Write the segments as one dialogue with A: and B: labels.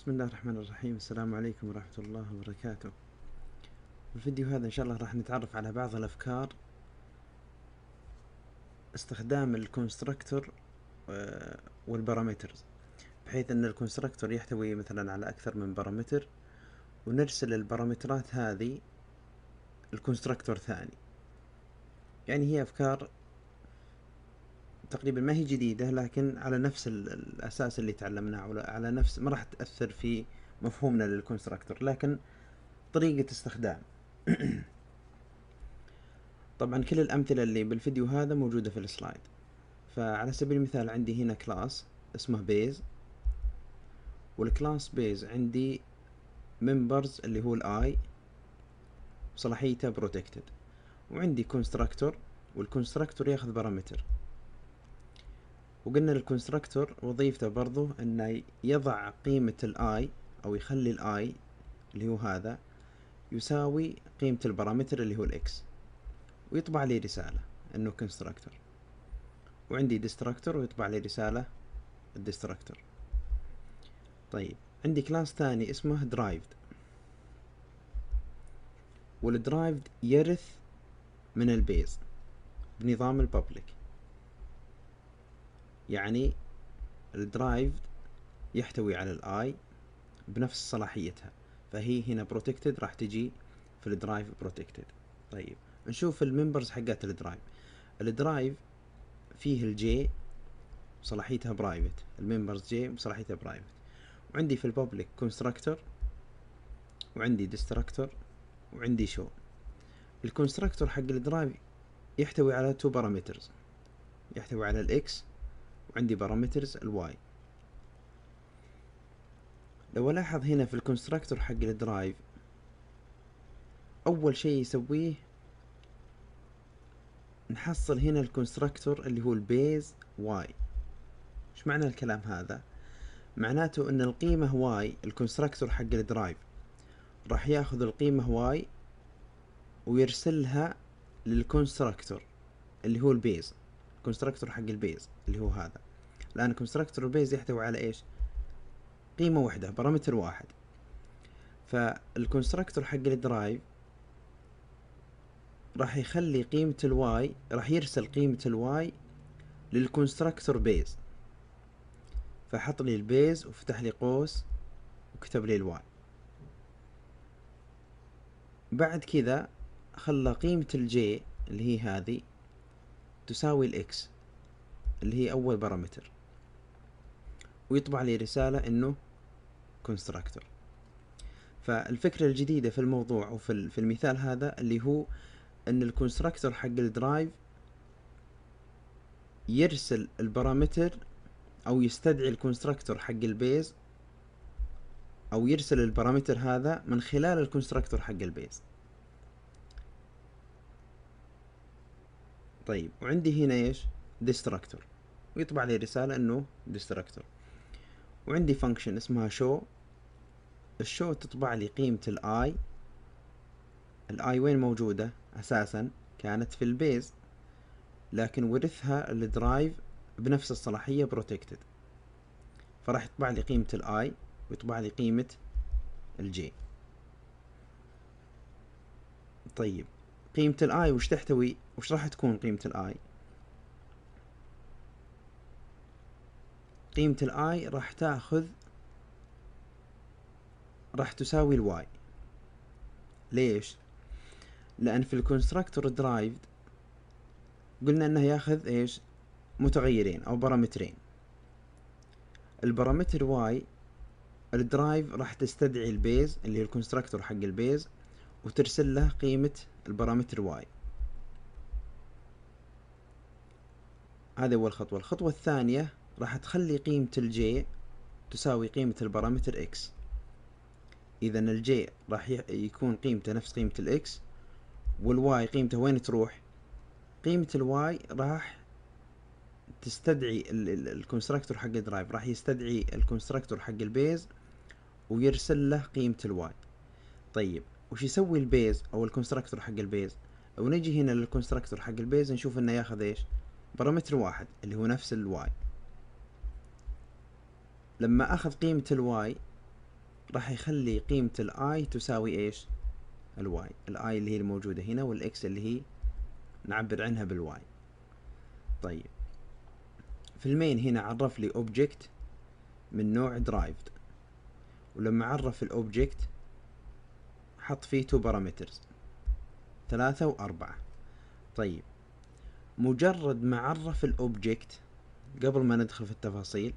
A: بسم الله الرحمن الرحيم. السلام عليكم ورحمة الله وبركاته. في الفيديو هذا إن شاء الله راح نتعرف على بعض الأفكار استخدام الكونستركتور والبارامترز، بحيث أن الكونستركتور يحتوي مثلا على أكثر من بارامتر، ونرسل البارامترات هذه الكونستركتور ثاني. يعني هي أفكار تقريبا ما هي جديدة، لكن على نفس الأساس اللي تعلمناه، على نفس ما راح تأثر في مفهومنا للكونستركتور، لكن طريقة استخدام. طبعا كل الأمثلة اللي بالفيديو هذا موجودة في السلايد. فعلى سبيل المثال عندي هنا كلاس اسمه بيز، والكلاس بيز عندي members اللي هو الاي وصلاحيته protected، وعندي كونستراكتور، والكونستراكتور ياخذ بارامتر. وقلنا الكونستراكتور وظيفته برضو انه يضع قيمة الاي، او يخلي الاي اللي هو هذا يساوي قيمة البارامتر اللي هو الاكس، ويطبع لي رسالة انه كونستراكتور. وعندي ديستراكتور ويطبع لي رسالة الديستراكتور. طيب عندي كلاس ثاني اسمه درايفد، والدرايفد يرث من البيز بنظام البابليك. يعني الدرايفد يحتوي على الاي بنفس صلاحيتها، فهي هنا بروتكتد، راح تجي في الدرايف بروتكتد. طيب نشوف الممبرز حقات الدرايف. الدرايف فيه الجي صلاحيتها برايفت، الممبرز جي بصلاحيتها برايفت. وعندي في البابليك كونستراكتور، وعندي ديستراكتور، وعندي شو. الكونستراكتور حق الدرايف يحتوي على 2 بارامترز، يحتوي على الاكس، وعندي بارامترز الواي. لو الاحظ هنا في الكونستراكتور حق الدرايف، اول شيء يسويه نحصل هنا الكونستراكتور اللي هو البيز واي. ايش معنى الكلام هذا؟ معناته ان القيمة واي، الكونستراكتور حق الدرايف راح ياخذ القيمة واي ويرسلها للكونستراكتور اللي هو البيز، الكونستراكتور حق البيز اللي هو هذا. لان كونستراكتور البيز يحتوي على ايش؟ قيمة واحدة، بارامتر واحد. فالكونستراكتور حق الدرايف راح يخلي قيمة الواي، راح يرسل قيمة الواي للكونستراكتور بيز. فحط لي البيز وفتح لي قوس وكتب لي الواي. بعد كذا خلى قيمة الجي اللي هي هذه تساوي الاكس اللي هي اول بارامتر، ويطبع لي رسالة انه كونستراكتور. فالفكرة الجديدة في الموضوع وفي المثال هذا اللي هو ان الكونستراكتور حق الدرايف يرسل البارامتر، او يستدعي الكونستراكتور حق البيز، او يرسل البارامتر هذا من خلال الكونستراكتور حق البيز. طيب وعندي هنا ايش؟ ديستراكتور، ويطبع لي رسالة انه ديستراكتور. وعندي فانكشن اسمها شو. الشو تطبع لي قيمة الاي. الاي وين موجودة؟ اساسا كانت في البيز، لكن ورثها الدرايف بنفس الصلاحية بروتكتد، فراح يطبع لي قيمة الاي ويطبع لي قيمة الجي. طيب قيمة الاي وش تحتوي؟ وش راح تكون قيمة الاي؟ قيمة الاي راح تاخذ، راح تساوي الواي. ليش؟ لان في الكونستراكتور درايف قلنا انه ياخذ ايش؟ متغيرين او بارامترين. البارامتر واي الدرايف راح تستدعي البيز اللي هي الكونستراكتور حق البيز، وترسل له قيمة البارامتر واي. هذه اول خطوة. الخطوة الثانية راح تخلي قيمة الجي تساوي قيمة البارامتر اكس. اذا الجي راح يكون قيمته نفس قيمة الاكس، والواي قيمته وين تروح؟ قيمة الواي راح تستدعي الكونستراكتور حق الدرايف، راح يستدعي الكونستراكتور حق البيز ويرسل له قيمة الواي. طيب وش يسوي البيز او الكونستراكتور حق البيز؟ لو نجي هنا للكونستراكتور حق البيز نشوف انه ياخذ ايش؟ بارامتر واحد اللي هو نفس الواي. لما اخذ قيمة الواي راح يخلي قيمة الاي تساوي ايش؟ الواي. الاي اللي هي الموجودة هنا، والاكس اللي هي نعبر عنها بالواي. طيب في المين هنا عرف لي اوبجكت من نوع derived، ولما عرف الاوبجكت حط فيه 2 parameters 3 و4. طيب مجرد ما عرف الاوبجكت، قبل ما ندخل في التفاصيل،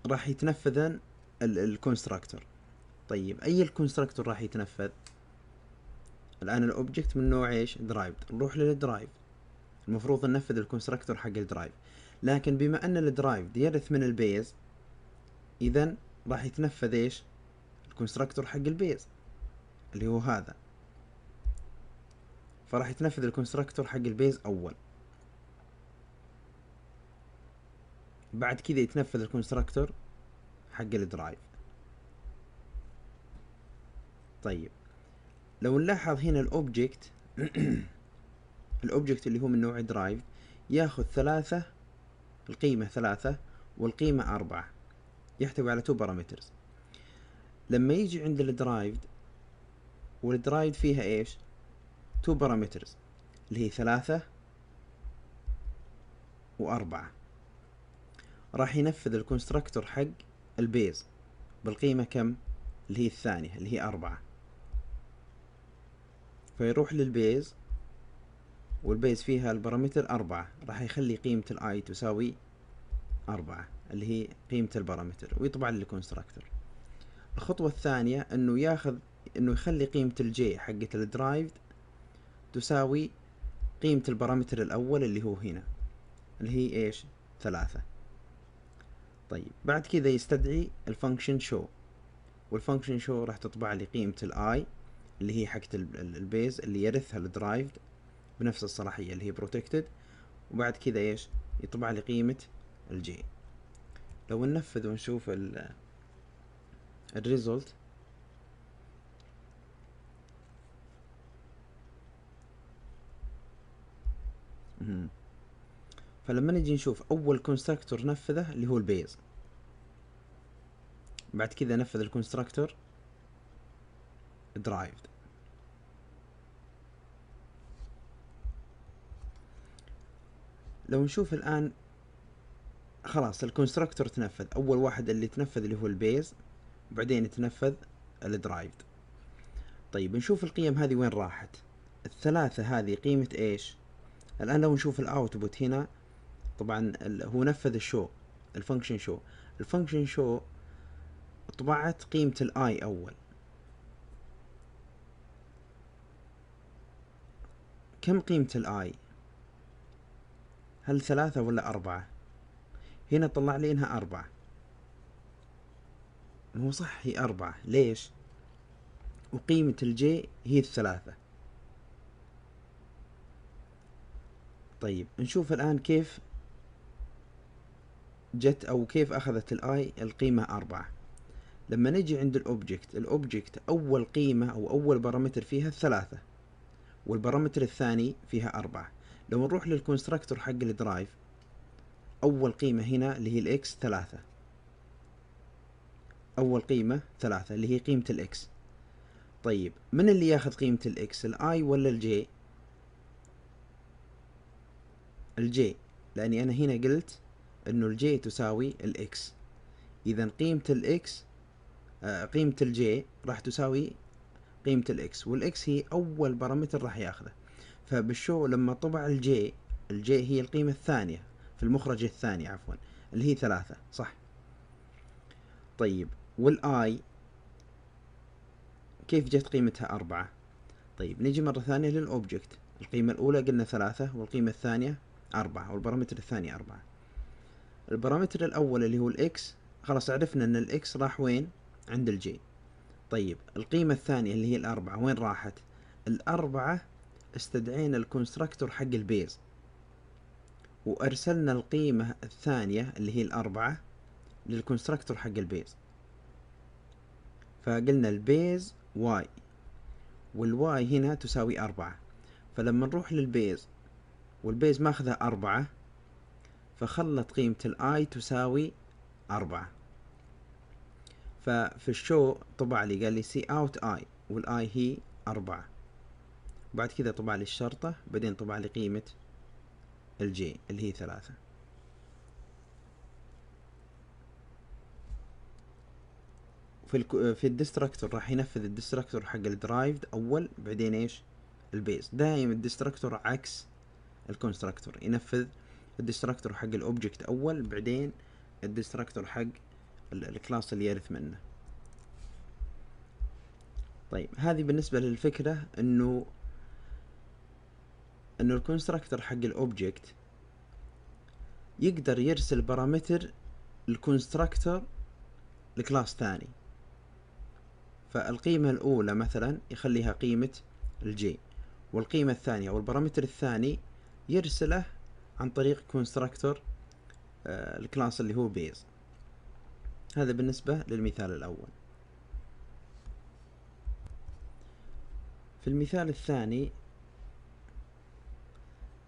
A: راح يتنفذ الكونستراكتور. طيب اي الكونستراكتور راح يتنفذ؟ الان الاوبجكت من نوع ايش؟ derived، نروح للدرايف، المفروض ننفذ الكونستراكتور حق الدرايف، لكن بما ان الدرايف يرث من البيز، اذا راح يتنفذ ايش؟ الكونستراكتور حق البيز اللي هو هذا، فراح يتنفذ الكونستراكتور حق البيز اول، بعد كذا يتنفذ الكونستراكتور حق الدرايف. طيب لو نلاحظ هنا الاوبجكت الاوبجكت اللي هو من نوع درايف ياخذ 3، القيمة 3 والقيمة 4، يحتوي على 2 parameters. لما يجي عند الدرايف، والدرايف فيها ايش؟ 2 parameters اللي هي 3 و4، راح ينفذ الكونستراكتور حق البيز بالقيمة كم؟ اللي هي الثانية اللي هي 4، فيروح للبيز، والبيز فيها البارامتر 4، راح يخلي قيمة الاي تساوي 4 اللي هي قيمة البارامتر، ويطبع للكونستراكتور. الخطوة الثانية انه يخلي قيمة الجي حقة الدرايف تساوي قيمة البارامتر الاول اللي هو هنا، اللي هي ايش؟ 3. طيب بعد كذا يستدعي الفانكشن شو، والفانكشن شو راح تطبع لي قيمة الاي اللي هي حقة البيز اللي يرثها الدرايف بنفس الصلاحية اللي هي protected، وبعد كذا ايش؟ يطبع لي قيمة الجي. لو ننفذ ونشوف الريزولت، فلما نجي نشوف اول كونستراكتور نفذه اللي هو البيز، بعد كذا نفذ الكونستراكتور derived. لو نشوف الان خلاص الكونستراكتور تنفذ، اول واحد اللي تنفذ اللي هو البيز، وبعدين تنفذ الدرايفد. طيب نشوف القيم هذه وين راحت. الثلاثة هذه قيمة ايش؟ الان لو نشوف الاوتبوت هنا، طبعا هو نفذ الشو، الفانكشن شو. الفانكشن شو طبعت قيمة الاي اول، كم قيمة الاي؟ هل 3 ولا 4؟ هنا طلع لي انها 4. هو صح هي 4، ليش؟ وقيمة الجي هي 3. طيب نشوف الآن كيف جت أو كيف أخذت الآي القيمة 4. لما نجي عند الأوبجكت أول قيمة أو أول بارامتر فيها 3، والبارامتر الثاني فيها 4. لو نروح للكونستراكتور حق الدرايف، أول قيمة هنا اللي هي الإكس 3، أول قيمة 3 اللي هي قيمة الإكس. طيب من اللي ياخذ قيمة الإكس، الآي ولا الجي؟ الجي، لأني أنا هنا قلت إنه الجي تساوي الإكس، إذا قيمة الإكس قيمة الجي راح تساوي قيمة الإكس، والإكس هي أول بارامتر راح ياخذه. فبالشو لما طبع الجي هي القيمة الثانية في المخرج الثاني عفوا، اللي هي 3 صح. طيب والآي كيف جت قيمتها 4؟ طيب نجي مرة ثانية للأوبجكت، القيمة الأولى قلنا 3 والقيمة الثانية 4، والبارامتر الثاني 4. البارامتر الأول اللي هو الإكس، خلاص عرفنا أن الإكس راح وين؟ عند الجي. طيب القيمة الثانية اللي هي ال4 وين راحت؟ ال4 استدعينا الكونستراكتور حق البيز، وأرسلنا القيمة الثانية اللي هي ال4 للكونستراكتور حق البيز، فقلنا البيز واي، والواي هنا تساوي 4. فلما نروح للبيز والبيز ماخذها 4، فخلت قيمة الاي تساوي 4، ففي الشو طبع لي قال لي سي اوت اي، والاي هي 4. بعد كذا طبع لي الشرطة، بعدين طبع لي قيمة الجي اللي هي 3. في الديستركتور راح ينفذ الديستركتور حق الدرايفد اول، بعدين ايش البيز. دايم الديستركتور عكس الكونستراكتور، ينفذ الديستركتور حق الاوبجكت اول، بعدين الديستركتور حق الكلاس اللي يرث منه. طيب هذه بالنسبة للفكرة انه الكونستراكتور حق الاوبجكت يقدر يرسل بارامتر الكونستراكتور لكلاس ثاني. فالقيمة الأولى مثلا يخليها قيمة الجي، والقيمة الثانية أو البارامتر الثاني يرسله عن طريق كونستراكتور الكلاس اللي هو بيز. هذا بالنسبة للمثال الأول. في المثال الثاني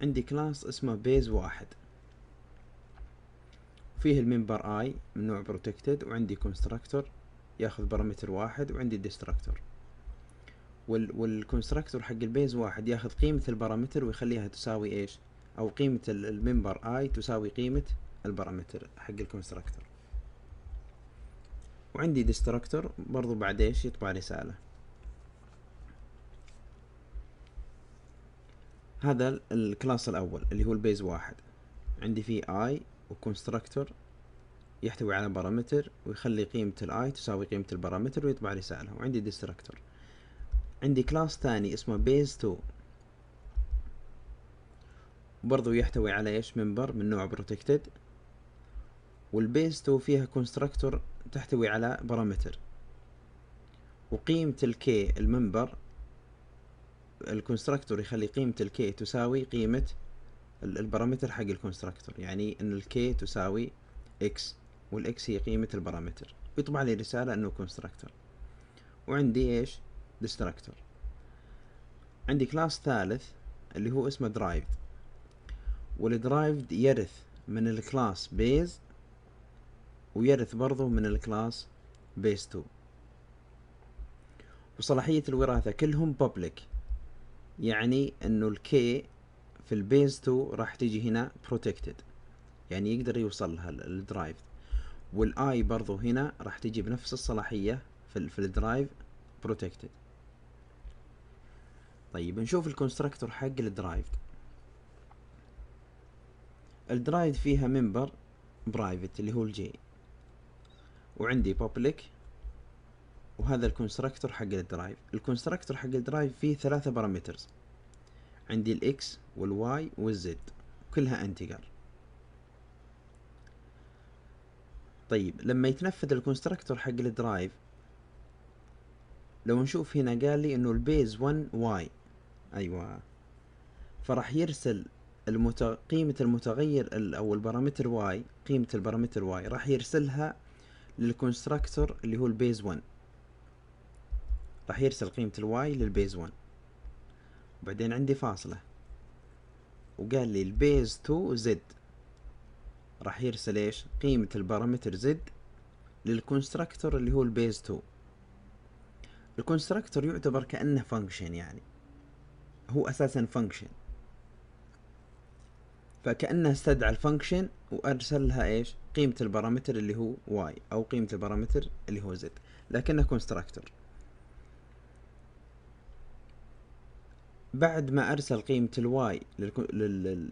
A: عندي كلاس اسمه بيز 1، فيه الممبر اي من نوع بروتكتد، وعندي كونستراكتور ياخذ بارامتر 1، وعندي ديستركتور. والكونستراكتور حق البيز 1 ياخذ قيمة البارامتر ويخليها تساوي ايش، او قيمة الممبر اي تساوي قيمة البارامتر حق الكونستراكتور. وعندي ديستركتور برضو بعد ايش يطبع رسالة. هذا الكلاس الاول اللي هو البيز 1، عندي فيه اي وكونستراكتور يحتوي على بارامتر ويخلي قيمة الاي تساوي قيمة البارامتر ويطبع رسالة. وعندي ديستركتور. عندي كلاس ثاني اسمه بيز 2، برضو يحتوي على ايش ممبر من نوع بروتكتد، والبيز 2 فيها كونستراكتور تحتوي على بارامتر، وقيمة الكي الممبر الكونستراكتور يخلي قيمة الكي تساوي قيمة البارامتر حق الكونستراكتور، يعني ان الكي تساوي اكس، والاكس هي قيمة البارامتر، ويطبع لي رسالة انه كونستراكتور. وعندي ايش ديستركتور. عندي كلاس ثالث اللي هو اسمه درايفد، والدرايفد يرث من الكلاس بيز ويرث برضو من الكلاس بيز 2، وصلاحية الوراثة كلهم public، يعني انه الكي في البيز 2 راح تيجي هنا protected، يعني يقدر يوصلها الدرايف، والاي برضو هنا راح تيجي بنفس الصلاحية في الدرايف protected. طيب نشوف الكونستراكتور حق الدرايف. الدرايف فيها ممبر برايفت اللي هو الجي، وعندي public، وهذا الكونستراكتور حق الدرايف. الكونستراكتور حق الدرايف فيه 3 بارامترز، عندي الاكس والواي والزد كلها انتجر. طيب لما يتنفذ الكونستراكتور حق الدرايف، لو نشوف هنا قال لي انه البيز 1 واي، ايوه، فراح يرسل قيمة المتغير او البارامتر واي، قيمة البارامتر واي راح يرسلها للكونستراكتور اللي هو البيز 1، راح يرسل قيمة الواي للبيز 1. وبعدين عندي فاصلة، وقال لي البيز 2 زد راح يرسل ايش قيمة البارامتر زد للكونستراكتور اللي هو البيز 2. الكونستراكتور يعتبر كأنه فانكشن، يعني هو اساسا فانكشن، فكأنه استدعى الفانكشن وارسل لها ايش قيمة البارامتر اللي هو واي او قيمة البارامتر اللي هو زد، لكنه كونستراكتور. بعد ما ارسل قيمة الواي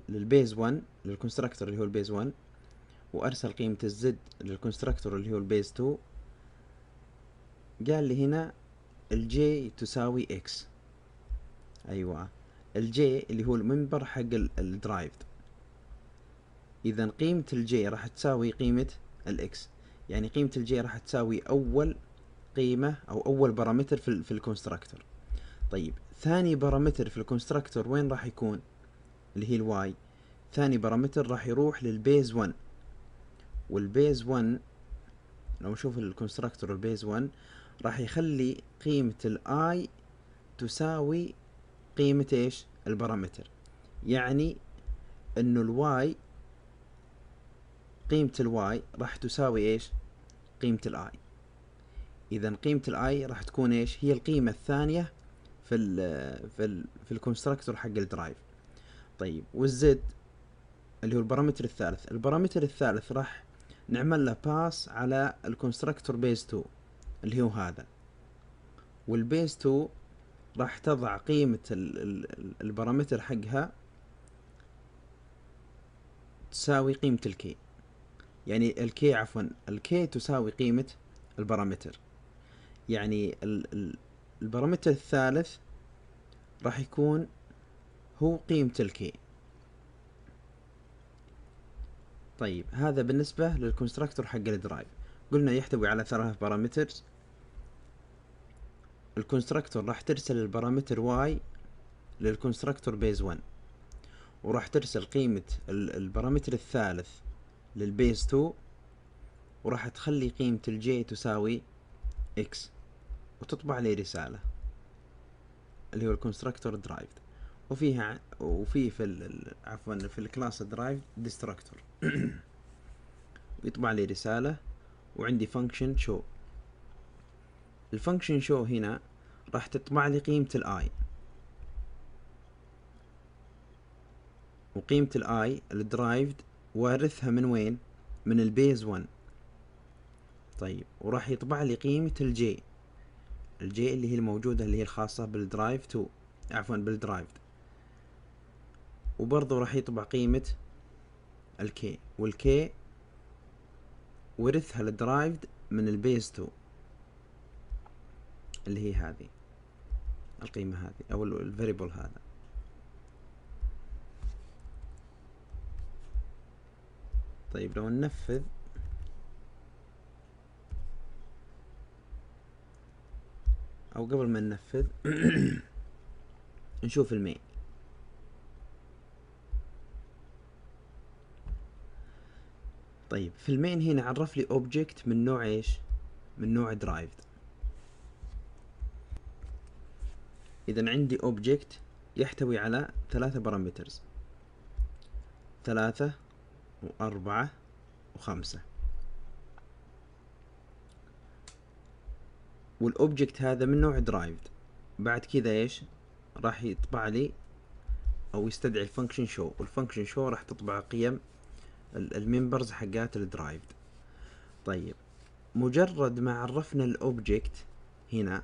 A: للبيز 1 للكونستراكتور اللي هو البيز 1، وارسل قيمة الزد للكونستراكتور اللي هو البيز 2، قال لي هنا الجي تساوي اكس، ايوه الجي اللي هو الممبر حق الدرايف، اذا قيمة الجي راح تساوي قيمة الاكس، يعني قيمة الجي راح تساوي اول قيمة او اول بارامتر في الكونستراكتور. طيب ثاني بارامتر في الكونستراكتور وين راح يكون؟ اللي هي الواي. ثاني بارامتر راح يروح للبيز 1، والبيز 1 لو نشوف الكونستراكتور البيز 1 راح يخلي قيمة الاي تساوي قيمة ايش البارامتر، يعني انه الواي قيمة الواي راح تساوي ايش قيمة الاي، اذا قيمة الاي راح تكون ايش؟ هي القيمة الثانية في الكونستراكتور حق الدرايف. طيب والزد اللي هو البارامتر الثالث، البارامتر الثالث راح نعمل له باس على الكونستراكتور بيز 2 اللي هو هذا، والبيز 2 راح تضع قيمة البارامتر حقها تساوي قيمة الكي، يعني الكي عفوا الكي تساوي قيمة البارامتر. يعني البارامتر الثالث راح يكون هو قيمة الكي. طيب هذا بالنسبة للكونستراكتور حق الدرايف. قلنا يحتوي على 3 بارامترز. الكونستراكتور راح ترسل البارامتر واي للكونستراكتور بيز 1، وراح ترسل قيمة البارامتر الثالث للبيز 2، وراح تخلي قيمة الجي تساوي اكس، وتطبع لي رسالة اللي هو الكونستراكتور درايف. وفي عفوا في الكلاس درايف ديستراكتور يطبع لي رسالة. وعندي فانكشن شو. الفانكشن شو هنا راح تطبع لي قيمة الاي، وقيمة الاي الدرايفد وارثها من وين؟ من البيز 1. طيب وراح يطبع لي قيمة الجي اللي هي الموجودة اللي هي الخاصة بالدرايف 2 عفوا بالدرايفد، وبرضه راح يطبع قيمة الكي، والكي ورثها الدرايفد من البيز 2 اللي هي هذه القيمة هذه او الفاريبل هذا. طيب لو ننفذ او قبل ما ننفذ نشوف المين. طيب في المين هنا عرف لي اوبجكت من نوع ايش؟ من نوع درايفد. اذا عندي اوبجكت يحتوي على 3 بارامترز، 3 و4 و5، والاوبجكت هذا من نوع درايفد. بعد كذا ايش راح يطبع لي او يستدعي الفانكشن شو، والفانكشن شو راح تطبع قيم الممبرز حقات الدرايفد. طيب مجرد ما عرفنا الاوبجكت هنا،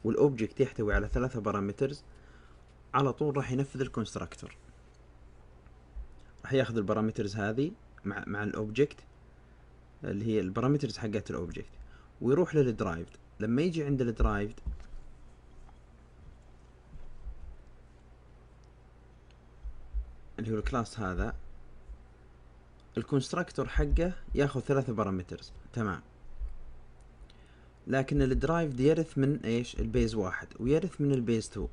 A: والاوبجكت يحتوي على 3 بارامترز، على طول راح ينفذ الكونستراكتور. راح ياخذ البارامترز هذه مع الاوبجكت اللي هي البارامترز حقات الاوبجكت، ويروح للدرايفد. لما يجي عند الدرايفد اللي هو الكلاس هذا، الكونستراكتور حقه ياخذ 3 بارامترز تمام، لكن الدرايفد يرث من ايش؟ البيز 1 ويرث من البيز 2.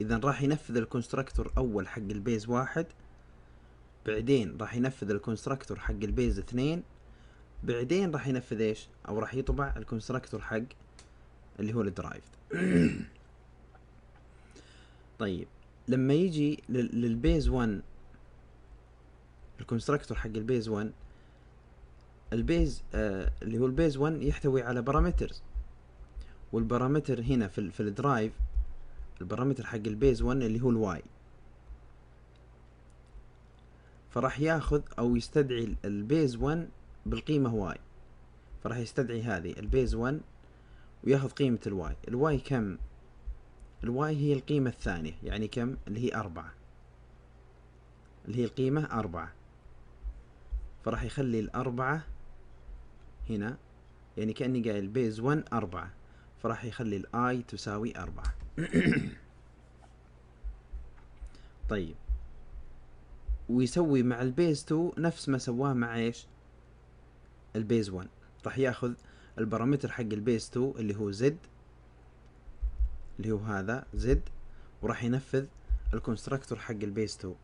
A: اذا راح ينفذ الكونستراكتور اول حق البيز 1، بعدين راح ينفذ الكونستراكتور حق البيز 2، بعدين راح ينفذ ايش؟ او راح يطبع الكونستراكتور حق اللي هو الدرايفد. طيب لما يجي للبيز 1، الكونستراكتور حق البيز 1، البيز اللي هو البيز 1 يحتوي على بارامترز، والبارامتر هنا في الدرايف البارامتر حق البيز 1 اللي هو الواي. فراح ياخذ او يستدعي البيز 1 بالقيمة واي، فراح يستدعي هذه البيز 1 وياخذ قيمة الواي. الواي كم؟ الواي هي القيمة الثانية، يعني كم؟ اللي هي 4، اللي هي القيمة 4. فراح يخلي 4 هنا، يعني كأني قايل بيز 1 4، فراح يخلي الاي تساوي 4. طيب ويسوي مع البيز 2 نفس ما سواه مع ايش؟ البيز 1. راح ياخذ البارامتر حق البيز 2 اللي هو زد، اللي هو هذا زد، وراح ينفذ الكونستراكتور حق البيز 2.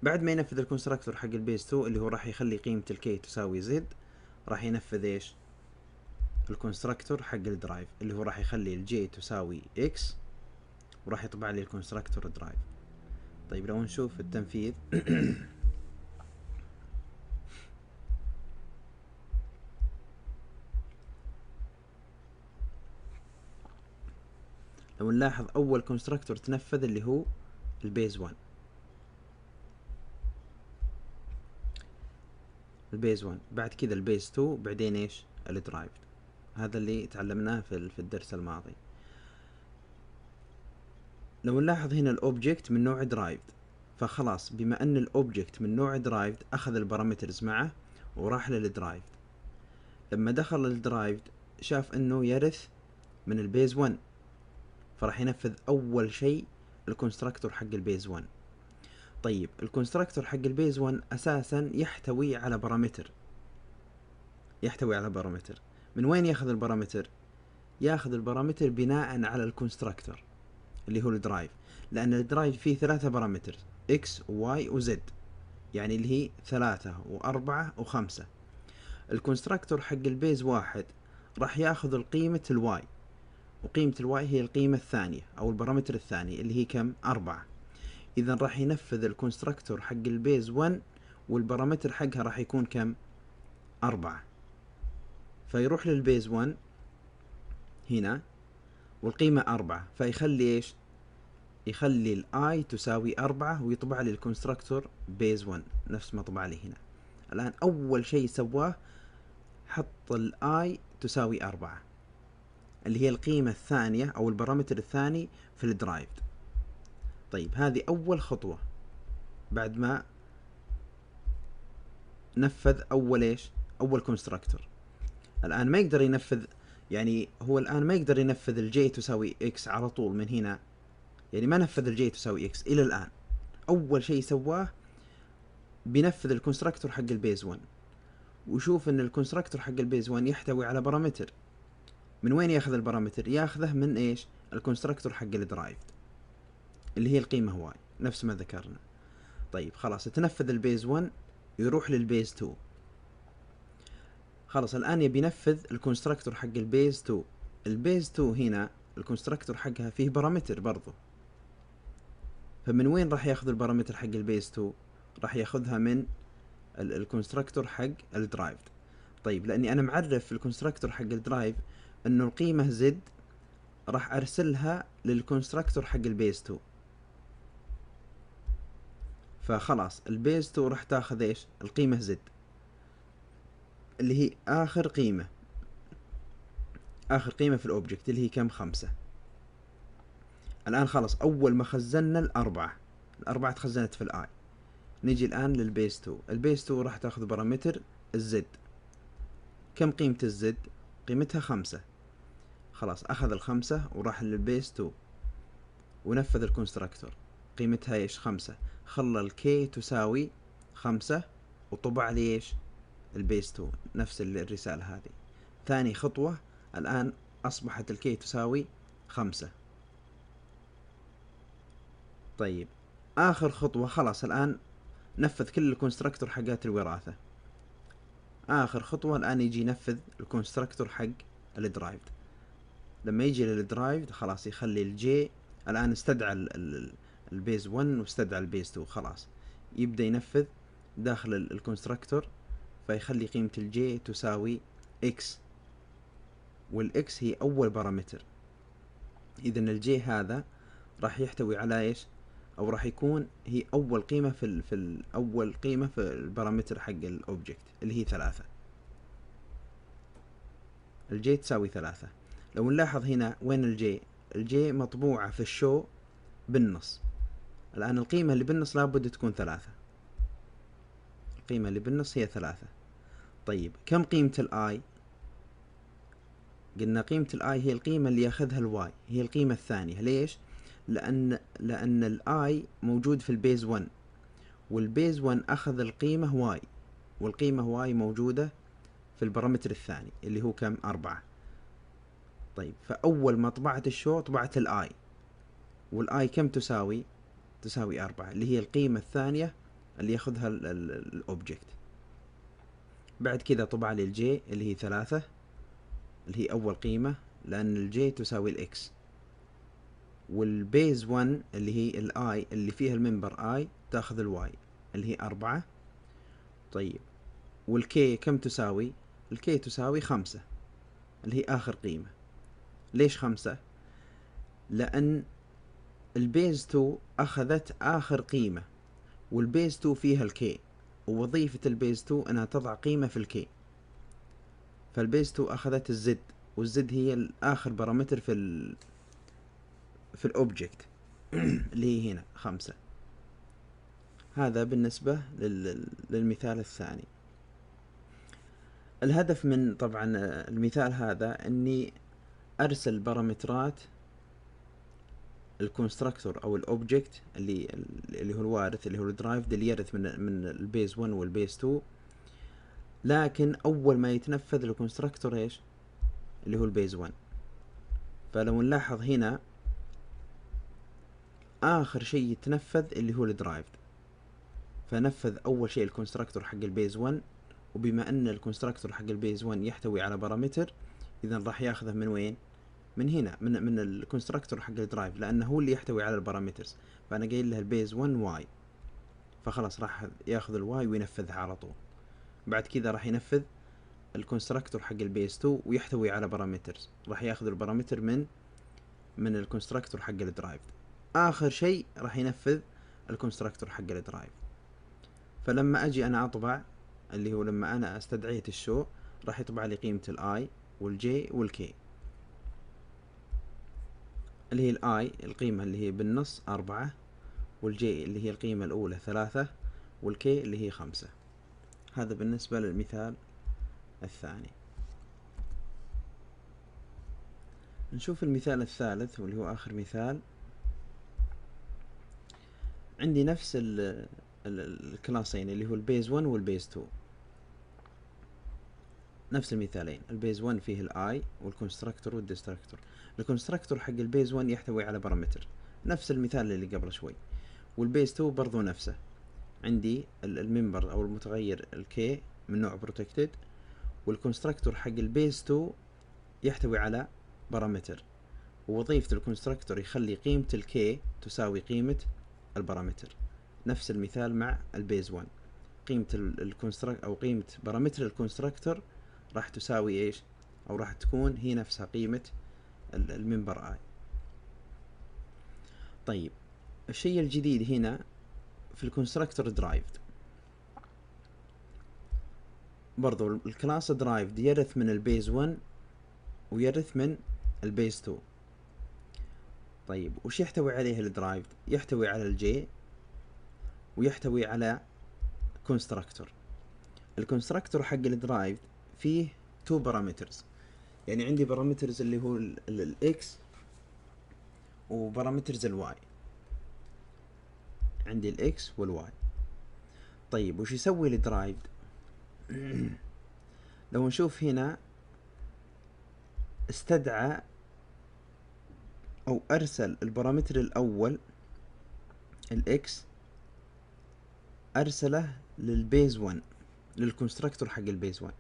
A: بعد ما ينفذ الكونستراكتور حق البيز 2 اللي هو راح يخلي قيمة الكي تساوي زد، راح ينفذ ايش؟ الكونستراكتور حق الدرايف اللي هو راح يخلي الجي تساوي اكس، وراح يطبع لي الكونستراكتور درايف. طيب لو نشوف التنفيذ لو نلاحظ أول كونستراكتور تنفذ اللي هو البيز 1. البيز 1 بعد كذا البيز 2 بعدين ايش؟ الدرايفد. هذا اللي تعلمناه في الدرس الماضي. لو نلاحظ هنا الاوبجكت من نوع درايفد، فخلاص بما ان الاوبجكت من نوع درايفد اخذ البارامترز معه وراح للدرايفد. لما دخل الدرايفد شاف انه يرث من البيز 1، فراح ينفذ اول شيء الكونستراكتور حق البيز 1. طيب الكونستراكتور حق البيز 1 اساسا يحتوي على بارامتر. من وين ياخذ البارامتر؟ ياخذ البارامتر بناء على الكونستراكتور اللي هو الدرايف، لان الدرايف فيه 3 بارامتر x و y و z، يعني اللي هي 3 و4 و5. الكونستراكتور حق البيز 1 راح ياخذ القيمة الواي، وقيمة الواي هي القيمة الثانية او البارامتر الثاني اللي هي كم؟ 4. اذا راح ينفذ الكونستراكتور حق البيز 1 والبارامتر حقها راح يكون كم؟ 4. فيروح للبيز 1 هنا والقيمة 4، فيخلي ايش؟ يخلي الاي تساوي 4 ويطبع لي الكونستراكتور بيز 1 نفس ما طبع لي هنا. الان اول شيء سواه حط الاي تساوي 4 اللي هي القيمة الثانية او البارامتر الثاني في الدرايفد. طيب هذه اول خطوة بعد ما نفذ اول ايش؟ اول كونستراكتور. الان ما يقدر ينفذ، يعني هو الان ما يقدر ينفذ الجي تساوي اكس على طول من هنا، يعني ما نفذ الجي تساوي اكس الى الان. اول شيء سواه بينفذ الكونستراكتور حق البيز 1، وشوف ان الكونستراكتور حق البيز 1 يحتوي على بارامتر. من وين ياخذ البارامتر؟ ياخذه من ايش؟ الكونستراكتور حق الدرايفد اللي هي القيمة واي نفس ما ذكرنا. طيب خلاص تنفذ البيز 1 يروح للبيز 2. خلاص الان يبي ينفذ الكونستراكتور حق البيز 2. البيز 2 هنا الكونستراكتور حقها فيه بارامتر برضو، فمن وين راح ياخذ البارامتر حق البيز 2؟ راح ياخذها من الكونستراكتور حق الدرايفد. طيب لاني انا معرف الكونستراكتور حق الدرايف انه القيمة زد، راح ارسلها للكونستراكتور حق البيز 2. فخلاص البيز 2 راح تاخذ ايش؟ القيمة زد اللي هي اخر قيمة في الاوبجكت اللي هي كم؟ 5. الان خلاص اول ما خزنا الاربعة تخزنت في الاي. نجي الان للبيز 2. البيز 2 راح تاخذ بارامتر الزد. كم قيمة الزد؟ قيمتها 5. خلاص اخذ ال5 وراح للبيز 2 ونفذ الكونستراكتور قيمتها ايش؟ 5. خلى الكي تساوي 5 وطبع لي ايش؟ البيز 2 نفس الرسالة هذه. ثاني خطوة الان اصبحت الكي تساوي 5. طيب اخر خطوة خلاص الان نفذ كل الكونستراكتور حقات الوراثة. اخر خطوة الان يجي ينفذ الكونستراكتور حق الدرايفد. لما يجي للدرايفد خلاص يخلي الجي، الان استدعى البيز 1 واستدعى البيز 2، خلاص يبدأ ينفذ داخل الكونستراكتور، فيخلي قيمة الجي تساوي اكس، والاكس هي اول بارامتر. اذا الجي هذا راح يحتوي على ايش؟ او راح يكون هي اول قيمة في اول قيمة في البارامتر حق الاوبجكت اللي هي 3. الجي تساوي 3. لو نلاحظ هنا وين الجي مطبوعة في الشو بالنص. الان القيمة اللي بالنص لابد تكون 3. القيمة اللي بالنص هي 3. طيب كم قيمة الاي؟ قلنا قيمة الاي هي القيمة اللي ياخذها الواي، هي القيمة الثانية. ليش؟ لان الاي موجود في البيز 1، والبيز 1 اخذ القيمة واي، والقيمة واي موجودة في البارامتر الثاني اللي هو كم؟ 4. طيب فاول ما طبعت الشو طبعت الاي، والاي كم تساوي؟ تساوي 4 اللي هي القيمة الثانية اللي ياخذها الاوبجكت. بعد كذا طبع لي الجي اللي هي 3 اللي هي اول قيمة، لان الجي تساوي الاكس، والبيز 1 اللي هي الاي اللي فيها الممبر اي تاخذ الواي اللي هي 4. طيب والكي كم تساوي؟ الكي تساوي 5 اللي هي اخر قيمة. ليش 5؟ لأن البيز 2 أخذت آخر قيمة، والبيز 2 فيها الكي، ووظيفة البيز 2 أنها تضع قيمة في الكي. فالبيز 2 أخذت الزد، والزد هي آخر بارامتر في الاوبجكت اللي هي هنا 5. هذا بالنسبة للمثال الثاني. الهدف من طبعا المثال هذا اني ارسل بارامترات الكونستراكتور او الاوبجكت اللي هو الوارث، اللي هو الدرايفد، اللي يرث من البيز 1 والبيز 2. لكن اول ما يتنفذ الكونستراكتور ايش؟ اللي هو البيز 1. فلو نلاحظ هنا اخر شيء يتنفذ اللي هو الدرايفد، فنفذ اول شيء الكونستراكتور حق البيز 1. وبما ان الكونستراكتور حق البيز 1 يحتوي على بارامتر، اذا راح ياخذه من وين؟ من هنا، من الكونستراكتور حق الدرايف، لانه هو اللي يحتوي على البارامترز. فانا قايل له البيز 1 واي، فخلاص راح ياخذ الواي وينفذها على طول. بعد كذا راح ينفذ الكونستراكتور حق البيز 2 ويحتوي على بارامترز، راح ياخذ البارامتر من الكونستراكتور حق الدرايف. اخر شيء راح ينفذ الكونستراكتور حق الدرايف. فلما اجي انا اطبع، اللي هو لما انا استدعيت الشو، راح يطبع لي قيمة الاي والجي والكي، اللي هي الاي القيمة اللي هي بالنص 4، والجي اللي هي القيمة الاولى 3، والكي اللي هي 5. هذا بالنسبة للمثال الثاني. نشوف المثال الثالث واللي هو اخر مثال. عندي نفس الكلاسين اللي هو البيز 1 والبيز 2، نفس المثالين. البيز 1 فيه الاي والكونستراكتور والديستراكتور. الكونستراكتور حق البيز 1 يحتوي على بارامتر، نفس المثال اللي قبل شوي. والبيز 2 برضو نفسه، عندي الممبر او المتغير الكي من نوع بروتكتد. والكونستراكتور حق البيز 2 يحتوي على بارامتر، ووظيفة الكونستراكتور يخلي قيمة الكي تساوي قيمة البارامتر. نفس المثال مع البيز 1، قيمة الكونستراكتور او قيمة بارامتر الكونستراكتور راح تساوي ايش؟ او راح تكون هي نفسها قيمة الممبر اي. طيب الشيء الجديد هنا في الكونستراكتور درايفد، برضو الكلاس درايفد يرث من البيز 1 ويرث من البيز 2. طيب وش يحتوي عليه الدرايفد؟ يحتوي على الجي ويحتوي على كونستراكتور. الكونستراكتور حق الدرايفد فيه 2 بارامترز، يعني عندي بارامترز اللي هو الاكس وبارامترز الواي، عندي الاكس والواي. طيب وش يسوي الدرايفد؟ لو نشوف هنا، استدعى او ارسل البارامتر الاول الاكس، ارسله للبيز 1، للكونستراكتور حق البيز 1.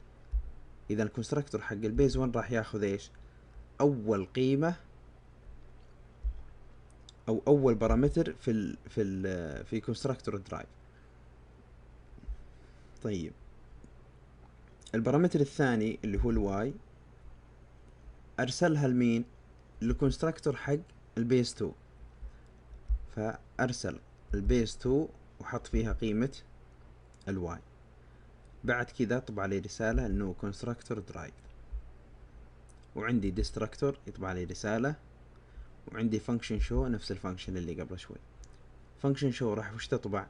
A: اذا الكونستراكتور حق البيز 1 راح ياخذ ايش؟ اول قيمة او اول بارامتر في كونستراكتور درايف. طيب البارامتر الثاني اللي هو الواي ارسلها لمين؟ للكونستراكتور حق البيز 2. فارسل البيز 2 وحط فيها قيمة الواي. بعد كذا طبع لي رسالة انه كونستراكتور درايف، وعندي ديستراكتور يطبع لي رسالة، وعندي فانكشن شو نفس الفانكشن اللي قبل شوي. فانكشن شو راح وش تطبع؟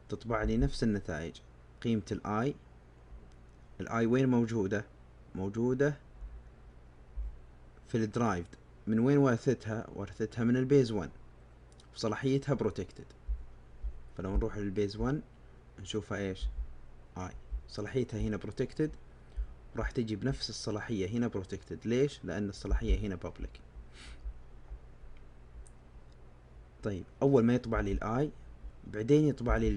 A: تطبع لي نفس النتائج. قيمة الاي وين موجودة؟ موجودة في الدرايفد. من وين ورثتها؟ ورثتها من البيز 1، وصلاحيتها بروتكتد. فلو نروح للبيز 1 نشوفها ايش؟ اي صلاحيتها هنا بروتكتد، وراح تجي بنفس الصلاحية هنا بروتكتد. ليش؟ لأن الصلاحية هنا بابليك. طيب أول ما يطبع لي الآي، بعدين يطبع لي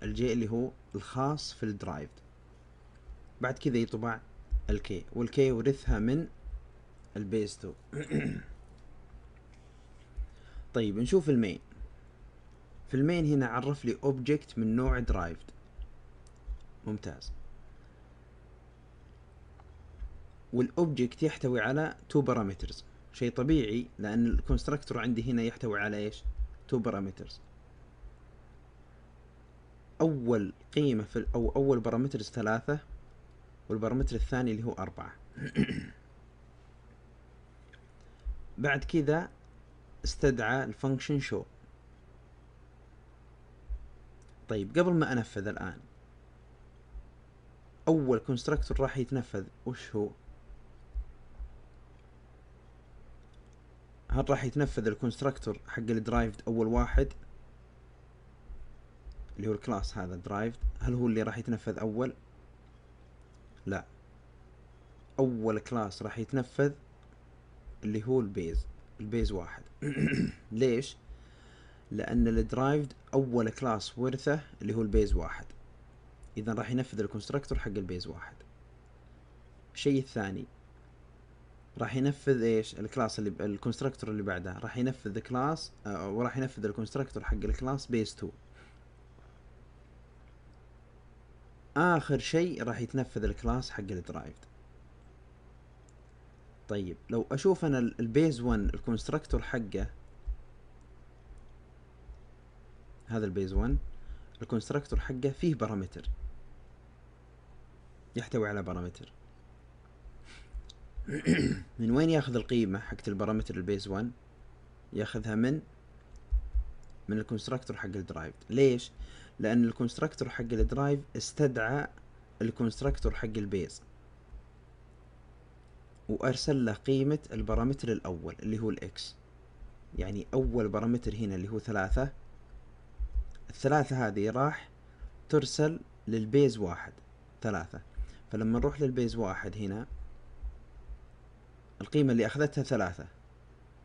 A: الجي اللي هو الخاص في الدرايف. بعد كذا يطبع الكي، والكي ورثها من البيز 2. طيب نشوف المين. في المين هنا عرف لي اوبجكت من نوع درايفد. ممتاز. والاوبجكت يحتوي على 2 بارامترز. شيء طبيعي لأن الكونستراكتور عندي هنا يحتوي على إيش؟ 2 بارامترز. أول قيمة أو أول بارامترز 3، والبارامتر الثاني اللي هو 4. بعد كذا استدعى الفانكشن شو. طيب قبل ما أنفذ الآن، أول كونستراكتور راح يتنفذ وش هو؟ هل راح يتنفذ الكونستراكتور حق الدرايفد أول واحد اللي هو الكلاس هذا درايفد؟ هل هو اللي راح يتنفذ أول؟ لا، أول كلاس راح يتنفذ اللي هو البيز 1. ليش؟ لأن الدرايفد أول كلاس ورثه اللي هو البيز 1، إذا راح ينفذ الكونستراكتور حق البيز 1. الشيء الثاني راح ينفذ ايش؟ الكلاس اللي الكونستراكتور اللي بعده راح ينفذ كلاس وراح ينفذ الكونستراكتور حق الكلاس بيز 2. آخر شيء راح يتنفذ الكلاس حق الدرايفد. طيب لو أشوف أنا البيز 1 الكونستراكتور حقه، هذا البيز 1 الكونستراكتور حقه فيه بارامتر، يحتوي على بارامتر. من وين ياخذ القيمة حقت البارامتر البيز 1؟ ياخذها من الكونستراكتور حق الدرايفد. ليش؟ لأن الكونستراكتور حق الدرايف استدعى الكونستراكتور حق البيز وأرسل له قيمة البارامتر الأول اللي هو الإكس. يعني أول بارامتر هنا اللي هو 3، الثلاثة هذه راح ترسل للبيز 1 3. فلما نروح للبيز 1 هنا، القيمة اللي أخذتها 3.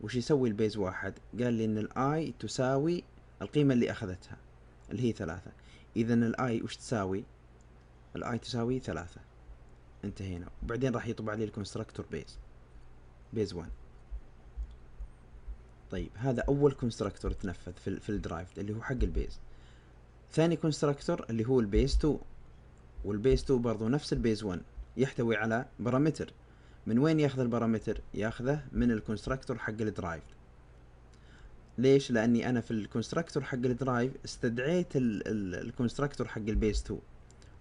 A: وش يسوي البيز 1؟ قال لي إن الآي تساوي القيمة اللي أخذتها اللي هي 3. إذن الآي وش تساوي؟ الآي تساوي 3. انتهينا. وبعدين راح يطبع لي الكونستراكتور بيز 1. طيب هذا أول كونستراكتور تنفذ في الدرايف اللي هو حق البيز. ثاني كونستراكتور اللي هو البيز 2، والبيز 2 برضو نفس البيز 1، يحتوي على بارامتر. من وين ياخذ البارامتر؟ ياخذه من الكونستراكتور حق الدرايف. ليش؟ لأني أنا في الكونستراكتور حق الدرايف استدعيت الكونستراكتور حق البيز 2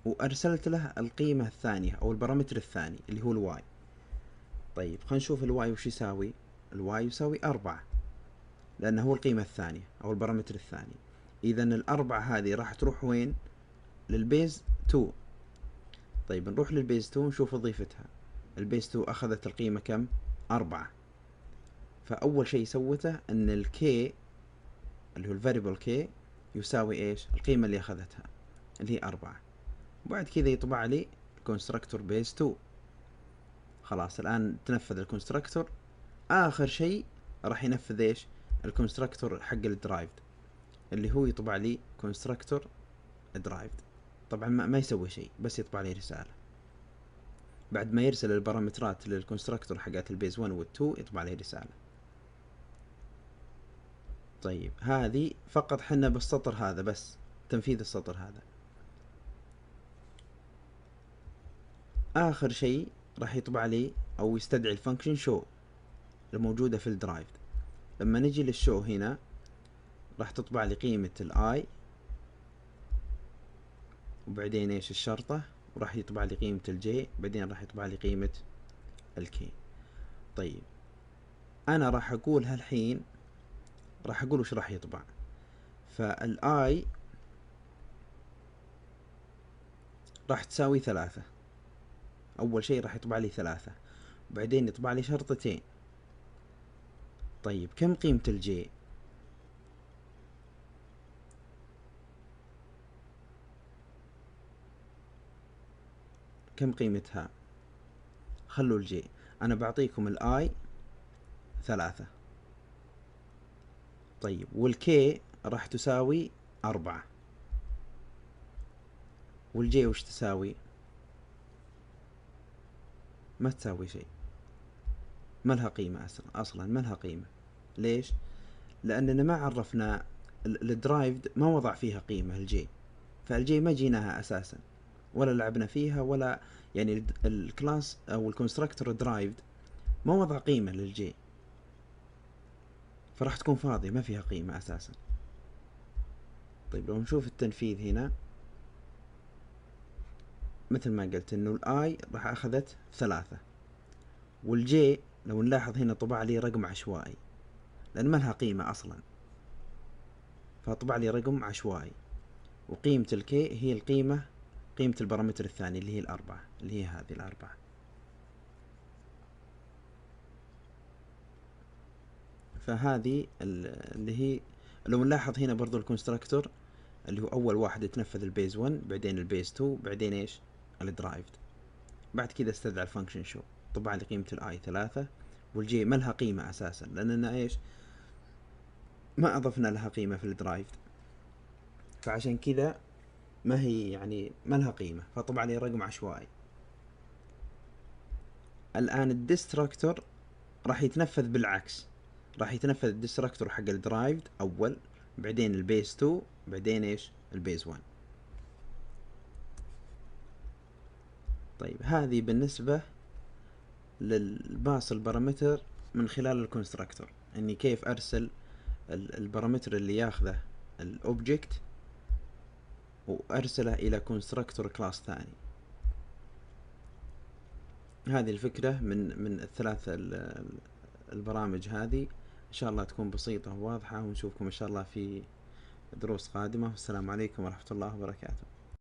A: وأرسلت له القيمة الثانية أو البارامتر الثاني اللي هو الواي. طيب خلينا نشوف الواي وش يساوي. الواي يساوي 4 لأنه هو القيمة الثانية أو البارامتر الثاني. إذن الأربعة هذه راح تروح وين؟ للبيز 2. طيب نروح للبيز 2 نشوف وظيفتها. البيز 2 أخذت القيمة كم؟ 4. فأول شيء سوته أن الكي اللي هو الفاريبل كي يساوي إيش؟ القيمة اللي أخذتها اللي هي 4. وبعد كذا يطبع لي الكونستراكتور بيز 2. خلاص الآن تنفذ الكونستراكتور. آخر شيء راح ينفذ إيش؟ الكونستراكتور حق الدرايفد اللي هو يطبع لي كونستراكتور درايفد. طبعا ما يسوي شيء، بس يطبع لي رسالة بعد ما يرسل البارامترات للكونستراكتور حقات البيز 1 و 2، يطبع لي رسالة. طيب هذه فقط حنا بالسطر هذا، بس تنفيذ السطر هذا. آخر شيء راح يطبع لي أو يستدعي الفانكشن شو الموجودة في الدرايف. لما نجي للشو هنا راح تطبع لي قيمة الاي وبعدين ايش الشرطة، وراح يطبع لي قيمة الجي، بعدين راح يطبع لي قيمة الكي. طيب انا راح اقول هالحين راح اقول وش راح يطبع. فالاي راح تساوي 3. اول شيء راح يطبع لي 3، وبعدين يطبع لي شرطتين. طيب كم قيمة الجي؟ كم قيمتها؟ خلوا الجي، انا بعطيكم الاي 3. طيب والكي راح تساوي 4، والجي وش تساوي؟ ما تساوي شيء، ما لها قيمة اصلا ما لها قيمة. ليش؟ لاننا ما عرفنا الدرايفد، ما وضع فيها قيمة الجي، فالجي ما جيناها اساسا ولا لعبنا فيها، ولا يعني الكلاس او الكونستراكتور درايفد ما وضع قيمة للجي. فراح تكون فاضية ما فيها قيمة أساسا. طيب لو نشوف التنفيذ هنا، مثل ما قلت انه الاي راح اخذت 3، والجي لو نلاحظ هنا طبع لي رقم عشوائي لان ما لها قيمة اصلا، فطبع لي رقم عشوائي. وقيمة الكي هي قيمة البارامتر الثاني اللي هي الأربعة، اللي هي هذه الأربعة. فهذه اللي هي، لو نلاحظ هنا برضو الكونستراكتور اللي هو أول واحد يتنفذ البيز 1، بعدين البيز 2، بعدين إيش الدرايفد. بعد كذا استدعى الفانكشن شو، طبعا لي قيمة الاي 3، والجي ما لها قيمة أساسا لأننا إيش ما أضفنا لها قيمة في الدرايفد، فعشان كذا ما هي يعني ما لها قيمة، فطبعا لي رقم عشوائي. الآن الديستراكتور راح يتنفذ بالعكس، راح يتنفذ الديستراكتور حق الدرايفد أول، بعدين البيز 2، بعدين إيش البيز 1. طيب هذه بالنسبة للباص البارامتر من خلال الكونستراكتور، اني كيف ارسل البارامتر اللي ياخذه الاوبجكت وارسله الى كونستراكتور كلاس ثاني. هذه الفكرة من الثلاث البرامج هذه، ان شاء الله تكون بسيطة وواضحة، ونشوفكم ان شاء الله في دروس قادمة. والسلام عليكم ورحمة الله وبركاته.